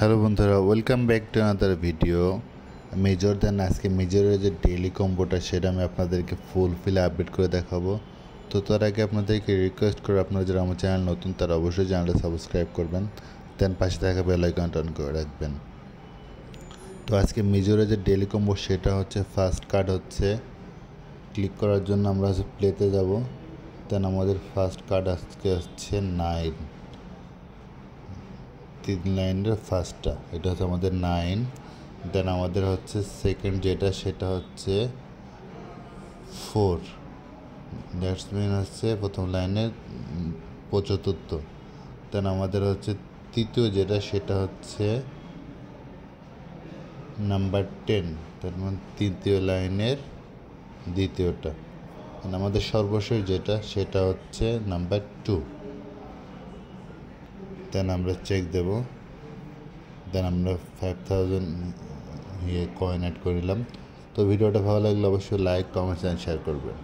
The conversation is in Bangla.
হ্যালো বন্ধুরা, welcome back to another video. Major then আজকে মেজরের যে ডেইলি কম্বোটা সেটা আমি আপনাদেরকে ফুলফিল আপডেট করে দেখাবো। তো তার আগে আপনাদেরকে রিকোয়েস্ট করে আপনারা যারা আমার চ্যানেল নতুন তারা অবশ্যই চ্যানেলটা সাবস্ক্রাইব করবেন, দেন পাশে থাকা বেল আইকনটা অন করে রাখবেন। তো আজকে মেজরের যে ডেইলি কম্বো সেটা হচ্ছে ফার্স্ট কার্ড হচ্ছে ক্লিক করার জন্য আমরা প্লেতে যাব, দেন আমাদের ফার্স্ট কার্ড আজকে হচ্ছে 9, 3 লাইনের ফার্স্টটা, এটা হচ্ছে আমাদের 9। দেন আমাদের হচ্ছে সেকেন্ড যেটা সেটা হচ্ছে 4, দ্যাটস মিন হচ্ছে প্রথম লাইনের 75। দেন আমাদের হচ্ছে তৃতীয় যেটা সেটা হচ্ছে নাম্বার 10, তার মানে তৃতীয় লাইনের দ্বিতীয়টা। আমাদের সর্বশেষ যেটা সেটা হচ্ছে নাম্বার 2। দেন আমরা চেক দেব, দেন আমরা 5000 কয়েন অ্যাড করিলাম। তো ভিডিওটা ভালো লাগলে অবশ্যই লাইক, কমেন্টস অ্যান্ড শেয়ার করবেন।